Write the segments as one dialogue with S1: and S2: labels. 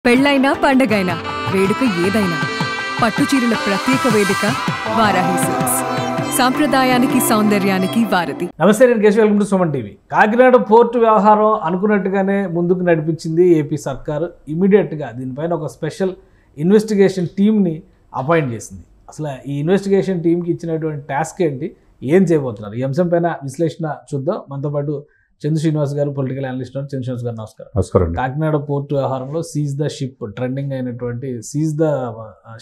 S1: పెళ్ళైనా పండగైనా వేడుక ఏదైనా పట్టుచీరల ప్రత్యేక వేదిక వారాహి సిల్క్స్. సాంప్రదాయానికి సౌందర్యానికి వారధి.
S2: నమస్తే, నేను Keshav. Welcome to Suman TV. Kakinada port వ్యవహారం అనుకున్నట్టుగానే ముందుకు నడిపించింది ఏపీ సర్కారు. ఇమీడియట్గా దీనిపైన ఒక స్పెషల్ ఇన్వెస్టిగేషన్ టీమ్ని అపాయింట్ చేసింది. అసలు ఈ ఇన్వెస్టిగేషన్ టీంకి ఇచ్చినటువంటి టాస్క్ ఏంటి, ఏం చేయబోతున్నారు, ఈ అంశం పైన విశ్లేషణ చూద్దాం. మనతో పాటు చంద్ర శ్రీనివాస్ గారు, పొలిటికల్ అనలిస్ట్. చంద్ర శ్రీనివాస్ గారు నమస్కారం.
S3: నమస్కారం.
S2: కాకినాడ పోర్టు వ్యవహారంలో సీజ్ ద షిప్ ట్రెండింగ్ అయినటువంటి సీజ్ ద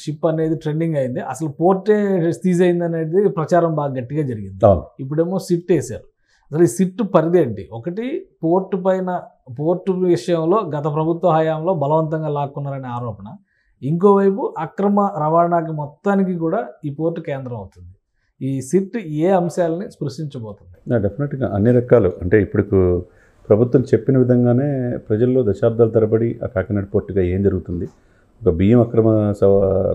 S2: షిప్ అనేది ట్రెండింగ్ అయింది. అసలు పోర్టే సీజ్ అయింది అనేది ప్రచారం బాగా గట్టిగా జరిగింది. ఇప్పుడేమో సిట్ వేశారు. అసలు ఈ సిట్ పరిధి ఏంటి? ఒకటి, పోర్టు పైన పోర్టు విషయంలో గత ప్రభుత్వ హయాంలో బలవంతంగా లాక్కున్నారనే ఆరోపణ. ఇంకోవైపు అక్రమ రవాణాకి మొత్తానికి కూడా ఈ పోర్టు కేంద్రం అవుతుంది. ఈ సిట్ ఏ అంశాలని స్పృశించబోతుంది?
S3: డెఫినెట్గా అన్ని రకాలు, అంటే ఇప్పుడు ప్రభుత్వం చెప్పిన విధంగానే ప్రజల్లో దశాబ్దాల తరబడి ఆ కాకినాడ పోర్టుగా ఏం జరుగుతుంది, ఒక బియ్యం అక్రమ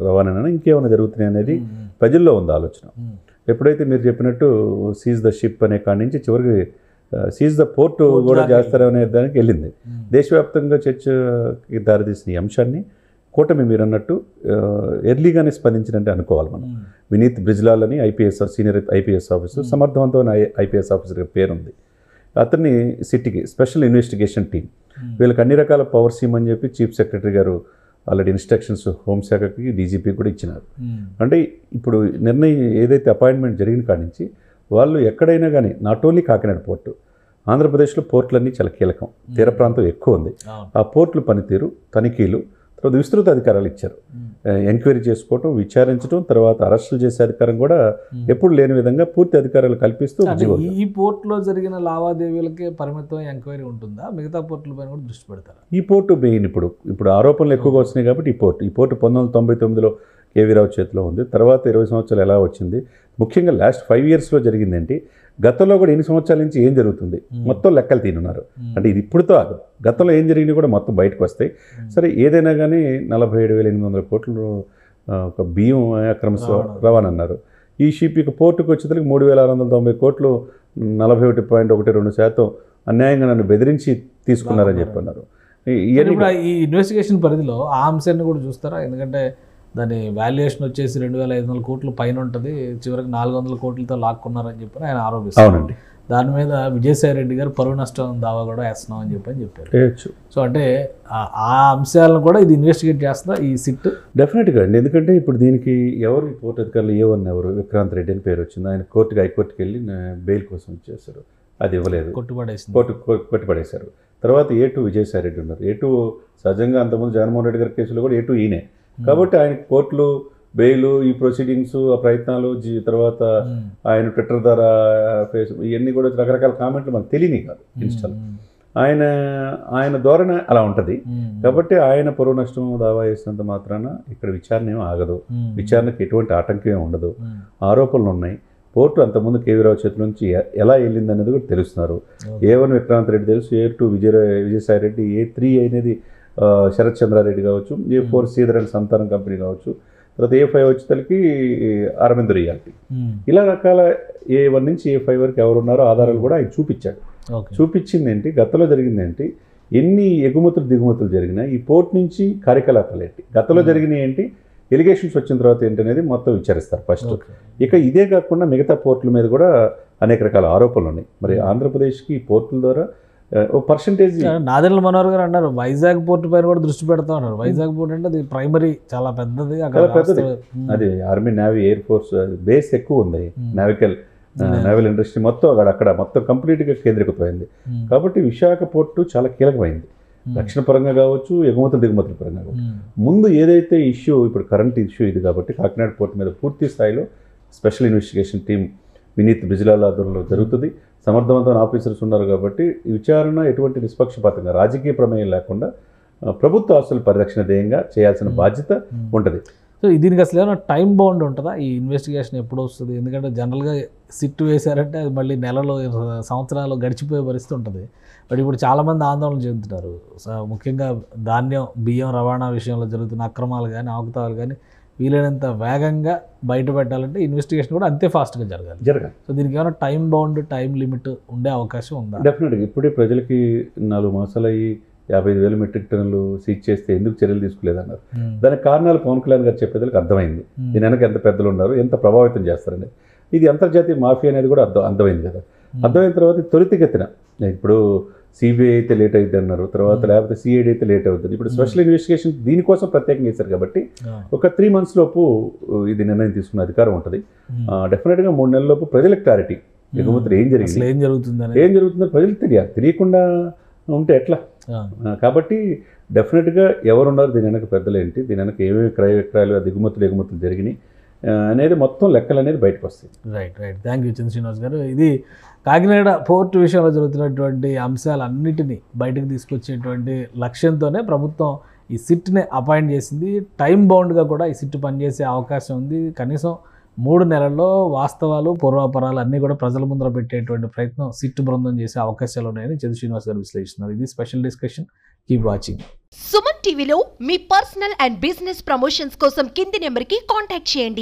S3: రవాణా ఇంకేమైనా జరుగుతున్నాయి అనేది ప్రజల్లో ఉంది ఆలోచన. ఎప్పుడైతే మీరు చెప్పినట్టు సీజ్ ద షిప్ అనే కాడి నుంచి చివరికి సీజ్ ద పోర్టు కూడా చేస్తారనే దానికి వెళ్ళింది. దేశవ్యాప్తంగా చర్చకి దారితీసిన ఈ అంశాన్ని కూటమి మీరు అన్నట్టు ఎర్లీగానే స్పందించినట్టే అనుకోవాలి మనం. వినీత్ బ్రిజ్లాల్ అని ఐపీఎస్ సీనియర్ ఐపీఎస్ ఆఫీసర్, సమర్థవంతమైన ఐపీఎస్ ఆఫీసర్ పేరుంది. అతన్ని సిటీకి స్పెషల్ ఇన్వెస్టిగేషన్ టీం, వీళ్ళకి అన్ని రకాల పవర్స్ ఇవ్వమని చెప్పి చీఫ్ సెక్రటరీ గారు ఆల్రెడీ ఇన్స్ట్రక్షన్స్ హోంశాఖకి, డీజీపీ కూడా ఇచ్చినారు. అంటే ఇప్పుడు నిర్ణయం ఏదైతే అపాయింట్మెంట్ జరిగిన కాడి నుంచి వాళ్ళు ఎక్కడైనా కానీ, నాట్ ఓన్లీ కాకినాడ పోర్టు, ఆంధ్రప్రదేశ్లో పోర్టులన్నీ చాలా కీలకం, తీర ప్రాంతం ఎక్కువ ఉంది. ఆ పోర్టుల పనితీరు, తనిఖీలు, తర్వాత విస్తృత అధికారాలు ఇచ్చారు. ఎంక్వైరీ చేసుకోవటం, విచారించడం, తర్వాత అరెస్టులు చేసే అధికారం కూడా ఎప్పుడు లేని విధంగా పూర్తి అధికారాలు కల్పిస్తూ
S2: ఈ పోర్టులో జరిగిన లావాదేవీలకే పరిమితం ఎంక్వైరీ ఉంటుందా? మిగతా పోర్టుల పైన కూడా దృష్టి పెడతారా?
S3: ఈ పోర్టు మెయిన్ ఇప్పుడు ఆరోపణలు ఎక్కువగా వచ్చినాయి కాబట్టి ఈ పోర్టు 1999లో కేవీ రావు చేతిలో ఉంది. తర్వాత 20 సంవత్సరాలు ఎలా వచ్చింది, ముఖ్యంగా లాస్ట్ 5 ఇయర్స్లో జరిగిందేంటి, గతంలో కూడా ఎన్ని సంవత్సరాల నుంచి ఏం జరుగుతుంది మొత్తం లెక్కలు తీనున్నారు. అంటే ఇది ఇప్పుడుతో ఆగదు, గతంలో ఏం జరిగినా కూడా మొత్తం బయటకు వస్తాయి. సరే, ఏదైనా కానీ 47,800 కోట్లు ఒక బియ్యం అక్రమ రవాణా అన్నారు. ఈ షిప్ ఇక పోర్టుకు వచ్చేసరికి 3,690 కోట్లు, 41.12% అన్యాయంగా నన్ను బెదిరించి తీసుకున్నారని చెప్పన్నారు.
S2: ఈ ఇన్వెస్టిగేషన్ పరిధిలో ఆ అంశాన్ని కూడా చూస్తారా? ఎందుకంటే దాని వాల్యుయేషన్ వచ్చేసి 2,500 కోట్ల పైన ఉంటుంది, చివరికి 400 కోట్లతో లాక్కున్నారని చెప్పి ఆయన ఆరోపిస్తారు.
S3: అవునండి.
S2: దాని మీద విజయసాయి రెడ్డి గారు పరువు నష్టం దావా కూడా వేస్తున్నాం అని చెప్పారు. సో అంటే ఆ అంశాలను కూడా ఇది ఇన్వెస్టిగేట్ చేస్తుందా ఈ సిట్?
S3: డెఫినెట్గా అండి. ఎందుకంటే ఇప్పుడు దీనికి ఎవరు పోర్టు అధికారులు ఎవరు విక్రాంత్ రెడ్డి అని పేరు వచ్చింది. ఆయన హైకోర్టుకి వెళ్ళి బెయిల్ కోసం ఇచ్చేస్తారు, అది ఇవ్వలేదు, కొట్టుపడేశారు. తర్వాత A2 విజయసాయి రెడ్డి ఉన్నారు. A2 సహజంగా అంతకుముందు జగన్మోహన్ రెడ్డి గారి కేసులో కూడా A2 ఈయనే కాబట్టి ఆయన కోర్టులు, బెయిల్, ఈ ప్రొసీడింగ్స్, ఆ ప్రయత్నాలు, తర్వాత ఆయన ట్విట్టర్ ద్వారా ఇవన్నీ కూడా రకరకాల కామెంట్లు మనకు తెలియని కాదు ఇన్స్టాల్. ఆయన ధోరణి అలా ఉంటుంది. కాబట్టి ఆయన పరువు నష్టం దావా వేసినంత మాత్రాన ఇక్కడ విచారణ ఏమీ ఆగదు, విచారణకు ఎటువంటి ఆటంకం ఉండదు. ఆరోపణలు ఉన్నాయి. పోర్టు అంతకుముందు కేవీ రావు చేతుల నుంచి ఎలా వెళ్ళింది అనేది కూడా తెలుస్తున్నారు. A1 విక్రాంత్ రెడ్డి తెలుసు, A2 విజయసాయి రెడ్డి, A3 అనేది శరత్ చంద్రారెడ్డి కావచ్చు, A4 శ్రీధర్ అండ్ సంతానం కంపెనీ కావచ్చు, తర్వాత A5 వచ్చేసరికి అరవింద్ రియాలిటీ. ఇలా రకాల A1 నుంచి A5 వరకు ఎవరున్నారో ఆధారాలు కూడా ఆయన చూపించాడు. చూపించింది ఏంటి, గతంలో జరిగింది ఏంటి, ఎన్ని ఎగుమతులు దిగుమతులు జరిగినాయి, ఈ పోర్ట్ నుంచి కార్యకలాపాలు ఏంటి, గతంలో జరిగినాయి ఏంటి, ఎలిగేషన్స్ వచ్చిన తర్వాత ఏంటనేది మొత్తం విచారిస్తారు ఫస్ట్. ఇక ఇదే కాకుండా మిగతా పోర్టుల మీద కూడా అనేక రకాల ఆరోపణలు ఉన్నాయి. మరి ఆంధ్రప్రదేశ్కి ఈ పోర్టుల ద్వారా ఓ పర్సంటేజ్.
S2: నాదెండ్ల మనోహర్ గారు అన్నారు వైజాగ్ పోర్టు పైన కూడా దృష్టి పెడతా ఉన్నారు. వైజాగ్ పోర్ట్ అంటే అది ప్రైమరీ, చాలా పెద్దది,
S3: అది army, navy, air force base ఎక్కువ ఉంది. నేవల్ ఇండస్ట్రీ మొత్తం అక్కడ మొత్తం కంప్లీట్గా కేంద్రీకృతమైంది. కాబట్టి విశాఖ పోర్టు చాలా కీలకమైంది, రక్షణ పరంగా కావచ్చు, ఎగుమతుల దిగుమతుల పరంగా కావచ్చు. ముందు ఏదైతే ఇష్యూ, ఇప్పుడు కరెంట్ ఇష్యూ ఇది కాబట్టి కాకినాడ పోర్టు మీద పూర్తి స్థాయిలో special investigation team Vineet Brijlal ఆధ్వర్యంలో జరుగుతుంది. సమర్థవంతమైన ఆఫీసర్స్ ఉన్నారు కాబట్టి ఈ విచారణ ఎటువంటి నిష్పక్షపాతంగా, రాజకీయ ప్రమేయం లేకుండా ప్రభుత్వ ఆస్తుల పరిరక్షణ ధ్యేయంగా చేయాల్సిన బాధ్యత ఉంటుంది.
S2: సో దీనికి అసలు ఏమైనా టైం బౌండ్ ఉంటుందా? ఈ ఇన్వెస్టిగేషన్ ఎప్పుడు వస్తుంది? ఎందుకంటే జనరల్గా సిట్ వేశారంటే అది మళ్ళీ నెలలు, సంవత్సరాలు గడిచిపోయే పరిస్థితి ఉంటుంది. బట్ ఇప్పుడు చాలామంది ఆందోళన చెందుతున్నారు. ముఖ్యంగా ధాన్యం, బియ్యం రవాణా విషయంలో జరుగుతున్న అక్రమాలు కానీ, అవకతవకలు కానీ వీలైనంత వేగంగా బయట పెట్టాలంటే ఇన్వెస్టిగేషన్ కూడా అంతే ఫాస్ట్గా జరగాలి. సో దీనికి ఏమైనా టైం బౌండ్, టైం లిమిట్ ఉండే అవకాశం ఉందా?
S3: డెఫినెట్గా. ఇప్పుడే ప్రజలకి 4 మాసాలు అయ్యి 55,000 మెట్రిక్ టన్నులు సీజ్ చేస్తే ఎందుకు చర్యలు తీసుకోలేదన్నారు. దానికి కారణాలు పవన్ కళ్యాణ్ గారు చెప్పేదానికి అర్థమైంది. దీని వెనక ఎంత పెద్దలు ఉన్నారు, ఎంత ప్రభావితం చేస్తారనేది. ఇది అంతర్జాతీయ మాఫియా అనేది కూడా అర్థమైంది కదా. అర్థమైన తర్వాత త్వరితగతిన ఇప్పుడు సిబిఐ అయితే లేట్ అవుతుంది అన్నారు, తర్వాత లేకపోతే సిఐడి అయితే లేట్ అవుతుంది. ఇప్పుడు స్పెషల్ ఇన్వెస్టిగేషన్ దీనికోసం ప్రత్యేకంగా చేశారు కాబట్టి ఒక 3 months లోపు ఇది నిర్ణయం తీసుకునే అధికారం ఉంటుంది. డెఫినెట్గా 3 నెలల లోపు ప్రజలకు క్లారిటీ, ఎగుమతులు ఏం జరుగుతుందో ప్రజలకు తెలియకుండా ఉంటే ఎట్లా. కాబట్టి డెఫినెట్గా ఎవరున్నారు దీని వెనక పెద్దలేంటి, దీని వెనక ఏమేమి క్రయ విక్రయాలు ఎగుమతులు జరిగినాయి అనేది మొత్తం లెక్కలు అనేది బయటకు వస్తాయి.
S2: రైట్. థ్యాంక్ యూ చంద్ర శ్రీనివాస్ గారు. ఇది కాకినాడ పోర్టు విషయంలో జరుగుతున్నటువంటి అంశాలన్నిటినీ బయటకు తీసుకొచ్చేటువంటి లక్ష్యంతోనే ప్రభుత్వం ఈ సిట్ని అపాయింట్ చేసింది. టైం బౌండ్గా కూడా ఈ సిట్ పనిచేసే అవకాశం ఉంది. కనీసం 3 నెలల్లో వాస్తవాలు పూర్వాపరాలు అన్నీ కూడా ప్రజల ముందర పెట్టేటువంటి ప్రయత్నం సిట్ బృందం చేసే అవకాశాలు ఉన్నాయని చంద్ర శ్రీనివాస్ గారు విశ్లేషిస్తున్నారు. ఇది special discussion. Keep watching.
S4: Suman టీవీలో మీ పర్సనల్ అండ్ బిజినెస్ ప్రమోషన్స్ కోసం కింది నెంబర్కి కాంటాక్ట్ చేయండి.